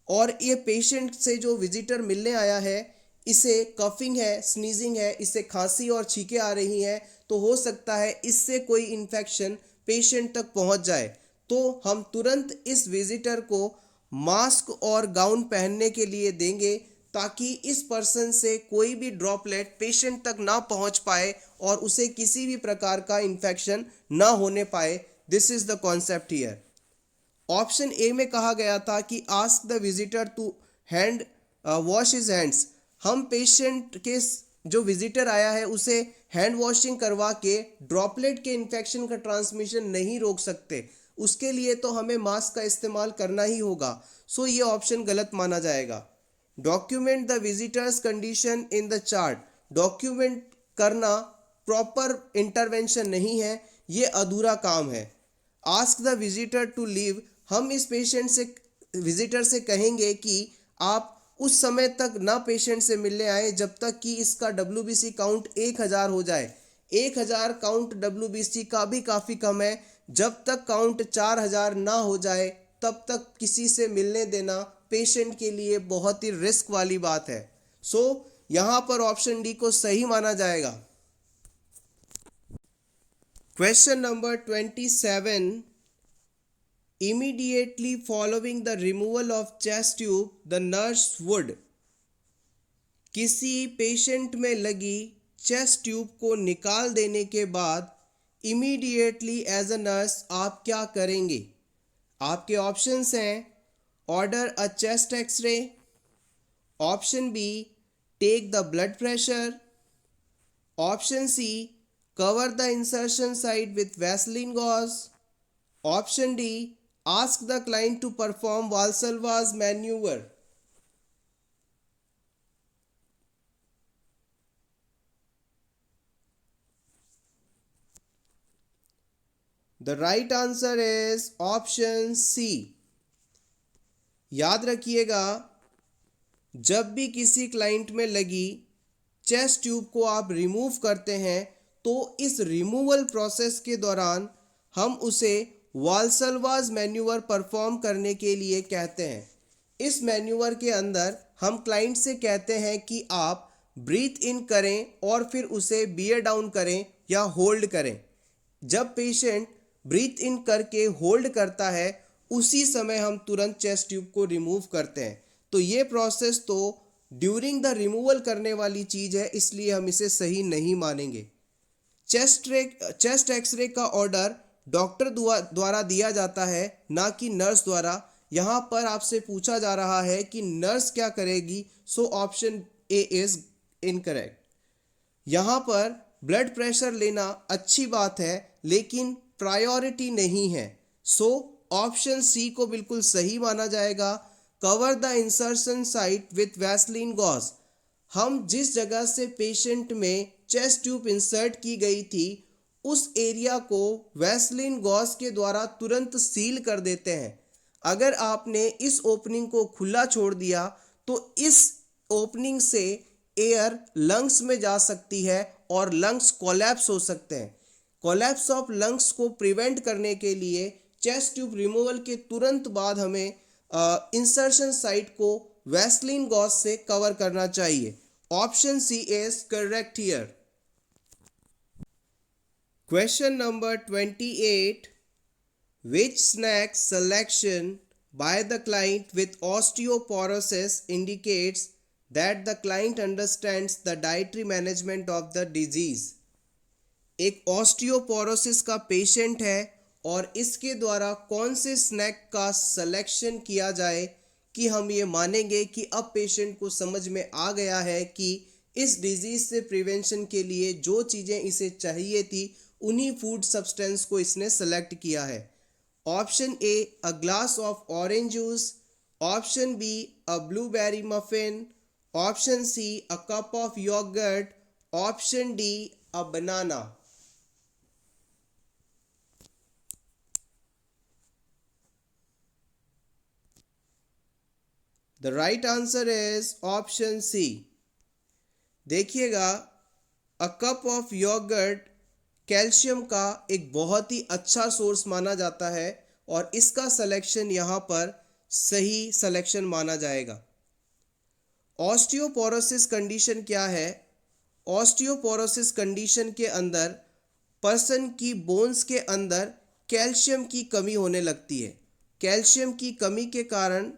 और ये पेशेंट से जो विजिटर मिलने आया है, इसे कफिंग है, स्नीजिंग है, इसे खांसी और छींकें आ रही हैं, तो हो सकता है इससे कोई इन्फेक्शन पेशेंट तक पहुंच जाए. तो हम तुरंत इस विजिटर को मास्क और गाउन पहनने के लिए देंगे, ताकि इस पर्सन से कोई भी ड्रॉपलेट पेशेंट तक ना पहुंच पाए और उसे किसी भी प्रकार का इन्फेक्शन ना होने पाए. This is the concept here. Option A में कहा गया था कि ask the visitor to hand wash his hands. हम पेशेंट के, जो विजिटर आया है, उसे हैंड वॉशिंग करवा के ड्रॉपलेट के इन्फेक्शन का ट्रांसमिशन नहीं रोक सकते. उसके लिए तो हमें मास्क का इस्तेमाल करना ही होगा. सो ये ऑप्शन गलत माना जाएगा. Document the visitor's condition in the chart. Document करना प्रॉपर इंटरवेंशन नहीं है, ये अधूरा काम है. Ask the visitor to leave. हम इस पेशेंट से, विजिटर से कहेंगे कि आप उस समय तक ना पेशेंट से मिलने आए जब तक कि इसका WBC काउंट 1,000 हो जाए. 1,000 काउंट WBC का भी काफ़ी कम है. जब तक काउंट 4,000 ना हो जाए तब तक किसी से मिलने देना पेशेंट के लिए बहुत ही रिस्क वाली बात है. सो यहाँ पर ऑप्शन डी को सही माना जाएगा. Question number 27. Immediately following the removal of chest tube, the nurse would. किसी पेशेंट में लगी चेस्ट ट्यूब को निकाल देने के बाद इमीडिएटली एज अ नर्स आप क्या करेंगे? आपके ऑप्शंस हैं. Order a chest X-ray. Option B, take the blood pressure. Option C, cover the insertion site with Vaseline gauze. Option D, ask the client to perform Valsalva's maneuver. The right answer is option C. याद रखिएगा, जब भी किसी क्लाइंट में लगी चेस्ट ट्यूब को आप रिमूव करते हैं तो इस रिमूवल प्रोसेस के दौरान हम उसे वाल्सलवाज मैन्यूवर परफॉर्म करने के लिए कहते हैं। इस मैन्यूवर के अंदर हम क्लाइंट से कहते हैं कि आप ब्रीथ इन करें और फिर उसे बियर डाउन करें या होल्ड करें। जब पेशेंट ब्रीथ इन करके होल्ड करता है उसी समय हम तुरंत चेस्ट ट्यूब को रिमूव करते हैं। तो ये प्रोसेस तो ड्यूरिंग द रिमूवल करने वाली चीज़ है, इसलिए हम इसे सही नहीं मानेंगे। चेस्ट एक्सरे का ऑर्डर डॉक्टर द्वारा दिया जाता है, ना कि नर्स द्वारा। यहाँ पर आपसे पूछा जा रहा है कि नर्स क्या करेगी, सो ऑप्शन ए इज इनकरेक्ट। यहाँ पर ब्लड प्रेशर लेना अच्छी बात है लेकिन प्रायोरिटी नहीं है, सो ऑप्शन सी को बिल्कुल सही माना जाएगा। Cover the insertion site with Vaseline gauze. हम जिस जगह से पेशेंट में चेस्ट ट्यूब इंसर्ट की गई थी उस एरिया को वैसलीन गॉज के द्वारा तुरंत सील कर देते हैं। अगर आपने इस ओपनिंग को खुला छोड़ दिया तो इस ओपनिंग से एयर लंग्स में जा सकती है और लंग्स कोलैप्स हो सकते हैं। कोलैप्स ऑफ लंग्स को प्रिवेंट करने के लिए चेस्ट ट्यूब रिमूवल के तुरंत बाद हमें इंसर्शन साइट को वैसलीन गॉज से कवर करना चाहिए। Option C is correct here. Question number 28. Which snack selection by the client with osteoporosis indicates that the client understands the dietary management of the disease? एक ऑस्टियोपोरोसिस का पेशेंट है और इसके द्वारा कौन से स्नैक का सिलेक्शन किया जाए कि हम ये मानेंगे कि अब पेशेंट को समझ में आ गया है कि इस डिजीज़ से प्रिवेंशन के लिए जो चीज़ें इसे चाहिए थी उन्हीं फूड सब्सटेंस को इसने सेलेक्ट किया है। Option A, a glass of orange juice. Option B, a blueberry muffin. Option C, a cup of yoghurt. Option D, a banana. The right answer is option C. देखिएगा, a cup of yoghurt calcium का एक बहुत ही अच्छा सोर्स माना जाता है और इसका सिलेक्शन यहाँ पर सही सिलेक्शन माना जाएगा। ऑस्टियोपोरोसिस कंडीशन क्या है? ऑस्टियोपोरोसिस कंडीशन के अंदर पर्सन की बोन्स के अंदर कैल्शियम की कमी होने लगती है। कैल्शियम की कमी के कारण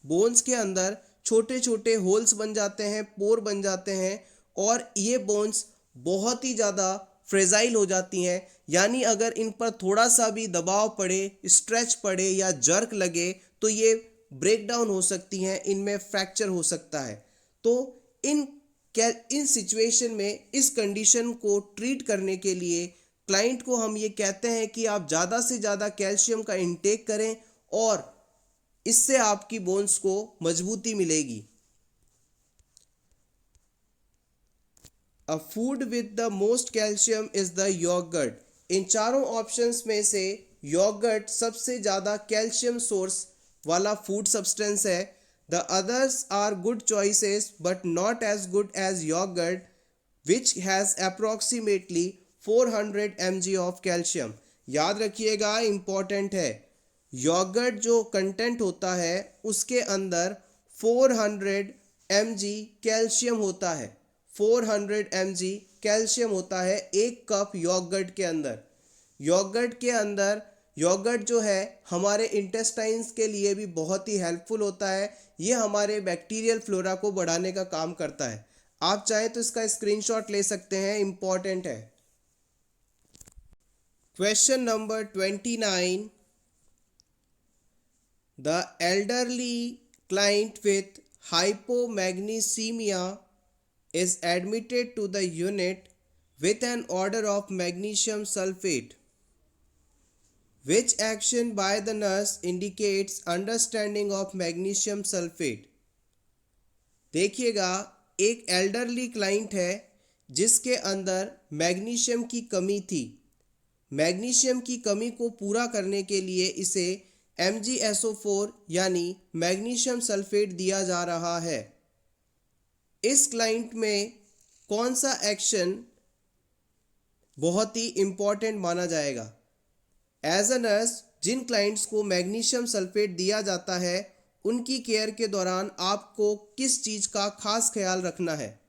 बोन्स के अंदर छोटे छोटे होल्स बन जाते हैं, पोर बन जाते हैं और ये बोन्स बहुत ही ज़्यादा फ्रेजाइल हो जाती हैं। यानी अगर इन पर थोड़ा सा भी दबाव पड़े, स्ट्रेच पड़े या जर्क लगे तो ये ब्रेक डाउन हो सकती हैं, इनमें फ्रैक्चर हो सकता है। तो इन सिचुएशन में इस कंडीशन को ट्रीट करने के लिए क्लाइंट को हम ये कहते हैं कि आप ज़्यादा से ज़्यादा कैल्शियम का इंटेक करें और इससे आपकी बोन्स को मजबूती मिलेगी। A food with the most calcium is the yogurt. इन चारों ऑप्शंस में से योगर्ट सबसे ज़्यादा कैल्शियम सोर्स वाला फूड सब्सटेंस है। The others are good choices but not as good as yogurt which has approximately 400 mg of calcium. याद रखिएगा, इम्पॉर्टेंट है, योगर्ट जो कंटेंट होता है उसके अंदर 400 mg कैल्शियम होता है। 400 mg कैल्शियम होता है एक कप योगर्ट के अंदर। योगर्ट जो है हमारे इंटेस्टाइन्स के लिए भी बहुत ही हेल्पफुल होता है। ये हमारे बैक्टीरियल फ्लोरा को बढ़ाने का काम करता है। आप चाहें तो इसका स्क्रीनशॉट ले सकते हैं, इम्पॉर्टेंट है। Question number 29. The elderly client with hypomagnesemia is admitted to the unit with an order of magnesium sulfate. Which action by the nurse indicates understanding of magnesium sulfate? देखिएगा, एक एल्डरली क्लाइंट है जिसके अंदर मैग्नीशियम की कमी थी। मैग्नीशियम की कमी को पूरा करने के लिए इसे MgSO4 यानी मैग्नीशियम सल्फेट दिया जा रहा है। इस क्लाइंट में कौन सा एक्शन बहुत ही इम्पॉर्टेंट माना जाएगा? एज अ नर्स, जिन क्लाइंट्स को मैग्नीशियम सल्फेट दिया जाता है उनकी केयर के दौरान आपको किस चीज़ का खास ख्याल रखना है?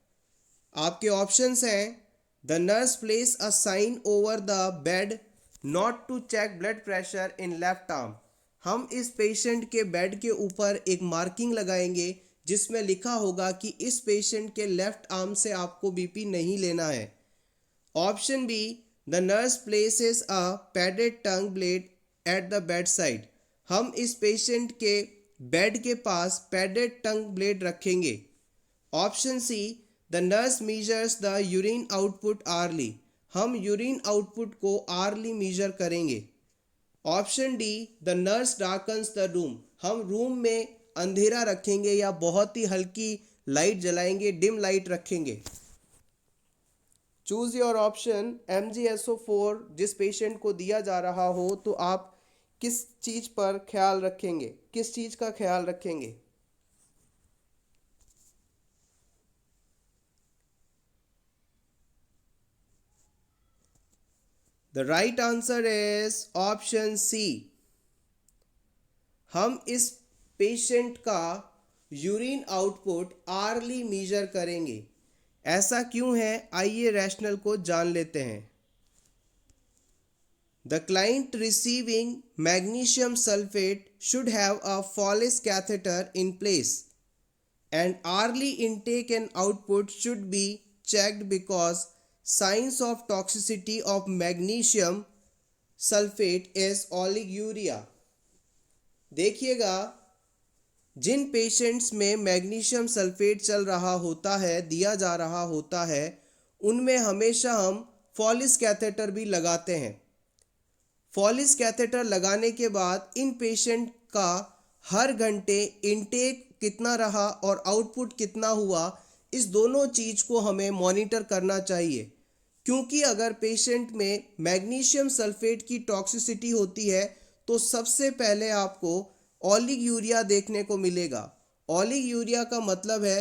आपके ऑप्शंस हैं, the nurse place a sign over the bed not to check blood pressure in left arm. हम इस पेशेंट के बेड के ऊपर एक मार्किंग लगाएंगे जिसमें लिखा होगा कि इस पेशेंट के लेफ्ट आर्म से आपको बीपी नहीं लेना है। Option B, the nurse places a padded tongue blade at the bed side. हम इस पेशेंट के बेड के पास पैडेड टंग ब्लेड रखेंगे। Option C, the nurse measures the urine output early. हम यूरिन आउटपुट को आर्ली मीजर करेंगे। Option D, the nurse darkens the room. हम रूम में अंधेरा रखेंगे या बहुत ही हल्की लाइट जलाएंगे, डिम लाइट रखेंगे। Choose your option. MgSO4 जिस पेशेंट को दिया जा रहा हो तो आप किस चीज़ पर ख्याल रखेंगे, किस चीज़ का ख्याल रखेंगे? The right answer is option C. हम इस पेशेंट का यूरिन आउटपुट आर्ली मीजर करेंगे। ऐसा क्यों है, आइए रैशनल को जान लेते हैं। The client receiving magnesium sulfate should have a Follis catheter in place and hourly intake and output should be checked because signs of toxicity of magnesium sulfate is oliguria। देखिएगा, जिन पेशेंट्स में मैग्नीशियम सल्फेट चल रहा होता है, दिया जा रहा होता है, उनमें हमेशा हम फॉलिस कैथेटर भी लगाते हैं। फॉलिस कैथेटर लगाने के बाद इन पेशेंट का हर घंटे इनटेक कितना रहा और आउटपुट कितना हुआ, इस दोनों चीज़ को हमें मॉनिटर करना चाहिए। क्योंकि अगर पेशेंट में मैग्नीशियम सल्फेट की टॉक्सिसिटी होती है तो सबसे पहले आपको ओलिगूरिया देखने को मिलेगा। ओलिगूरिया का मतलब है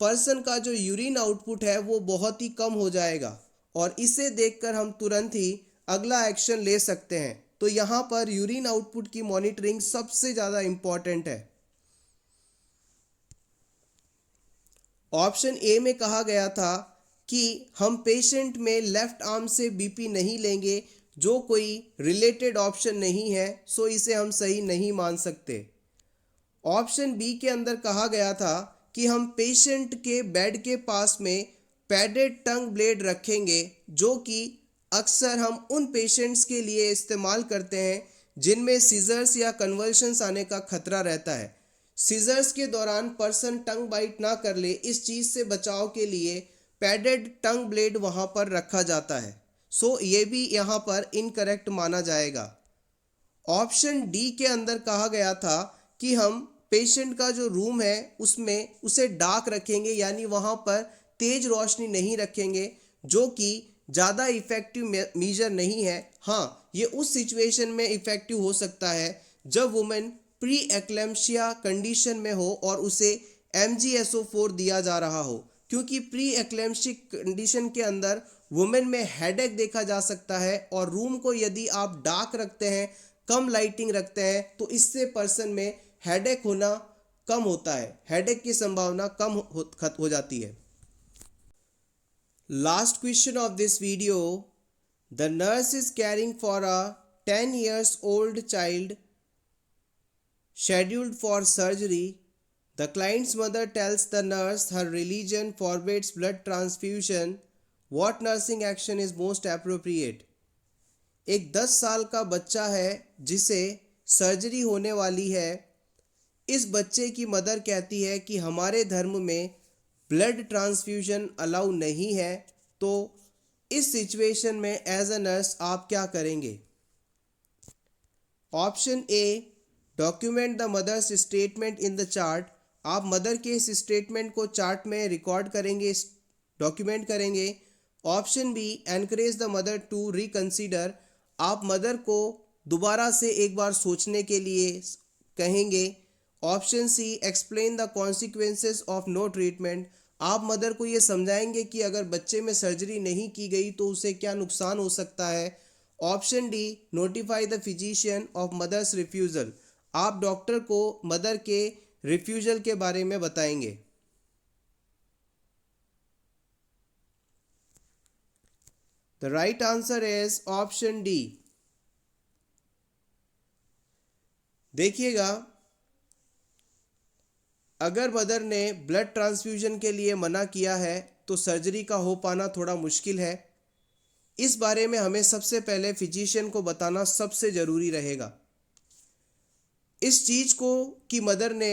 पर्सन का जो यूरिन आउटपुट है वो बहुत ही कम हो जाएगा और इसे देखकर हम तुरंत ही अगला एक्शन ले सकते हैं। तो यहाँ पर यूरिन आउटपुट की मॉनिटरिंग सबसे ज़्यादा इम्पॉर्टेंट है। ऑप्शन ए में कहा गया था कि हम पेशेंट में लेफ्ट आर्म से बीपी नहीं लेंगे, जो कोई रिलेटेड ऑप्शन नहीं है, सो इसे हम सही नहीं मान सकते। ऑप्शन बी के अंदर कहा गया था कि हम पेशेंट के बेड के पास में पैडेड टंग ब्लेड रखेंगे, जो कि अक्सर हम उन पेशेंट्स के लिए इस्तेमाल करते हैं जिनमें सीजर्स या कन्वल्शंस आने का खतरा रहता है। सीजर्स के दौरान पर्सन टंग बाइट ना कर ले, इस चीज़ से बचाव के लिए पैडेड टंग ब्लेड वहाँ पर रखा जाता है। सो ये भी यहाँ पर इनकरेक्ट माना जाएगा। ऑप्शन डी के अंदर कहा गया था कि हम पेशेंट का जो रूम है उसमें उसे डार्क रखेंगे, यानी वहाँ पर तेज रोशनी नहीं रखेंगे, जो कि ज़्यादा इफ़ेक्टिव मेजर नहीं है। हाँ, ये उस सिचुएशन में इफ़ेक्टिव हो सकता है जब वुमेन प्री एक्लेम्शिया कंडीशन में हो और उसे MgSO4 दिया जा रहा हो, क्योंकि प्री एक्लेम्शिक कंडीशन के अंदर वुमेन में हेडेक देखा जा सकता है और रूम को यदि आप डार्क रखते हैं, कम लाइटिंग रखते हैं, तो इससे पर्सन में हेडेक होना कम होता है, हेडेक की संभावना कम हो जाती है। Last question of this video. The nurse is caring for a 10 years old child scheduled for surgery. The client's mother tells the nurse her religion forbids blood transfusion. What nursing action is most appropriate? एक 10 साल का बच्चा है जिसे सर्जरी होने वाली है। इस बच्चे की मदर कहती है कि हमारे धर्म में ब्लड ट्रांसफ्यूजन अलाउ नहीं है, तो इस सिचुएशन में एज अ नर्स आप क्या करेंगे? Option A, document the mother's statement in the chart. आप मदर के इस स्टेटमेंट को चार्ट में रिकॉर्ड करेंगे, डॉक्यूमेंट करेंगे। Option B, encourage the mother to reconsider. आप मदर को दोबारा से एक बार सोचने के लिए कहेंगे। Option C, explain the consequences of no treatment. आप मदर को ये समझाएंगे कि अगर बच्चे में सर्जरी नहीं की गई तो उसे क्या नुकसान हो सकता है। Option D, notify the physician of mother's refusal. आप डॉक्टर को मदर के रिफ्यूज़ल के बारे में बताएंगे। The right answer is option D. देखिएगा, अगर मदर ने ब्लड ट्रांसफ्यूजन के लिए मना किया है तो सर्जरी का हो पाना थोड़ा मुश्किल है। इस बारे में हमें सबसे पहले फिजिशियन को बताना सबसे ज़रूरी रहेगा। इस चीज़ को कि मदर ने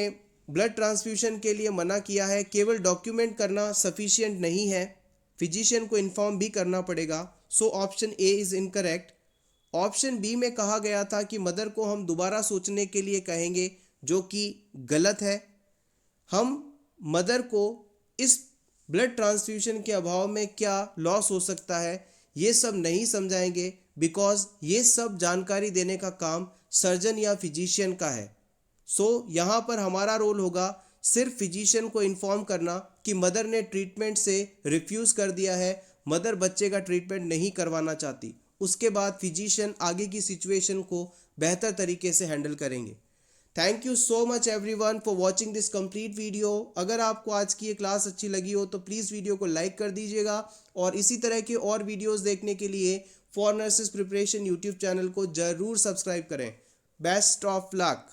ब्लड ट्रांसफ्यूजन के लिए मना किया है केवल डॉक्यूमेंट करना सफिशिएंट नहीं है, फिजिशियन को इन्फॉर्म भी करना पड़ेगा। So option A is incorrect. Option B में कहा गया था कि मदर को हम दोबारा सोचने के लिए कहेंगे, जो कि गलत है। हम मदर को इस ब्लड ट्रांसफ्यूजन के अभाव में क्या लॉस हो सकता है ये सब नहीं समझाएंगे, बिकॉज ये सब जानकारी देने का काम सर्जन या फिजिशियन का है। सो यहाँ पर हमारा रोल होगा सिर्फ फिजिशियन को इन्फॉर्म करना कि मदर ने ट्रीटमेंट से रिफ्यूज़ कर दिया है, मदर बच्चे का ट्रीटमेंट नहीं करवाना चाहती। उसके बाद फिजिशियन आगे की सिचुएशन को बेहतर तरीके से हैंडल करेंगे। Thank you so much everyone for watching this complete video. अगर आपको आज की ये क्लास अच्छी लगी हो तो प्लीज़ वीडियो को लाइक कर दीजिएगा और इसी तरह के और वीडियोस देखने के लिए for nurses preparation YouTube channel को ज़रूर सब्सक्राइब करें। Best of luck.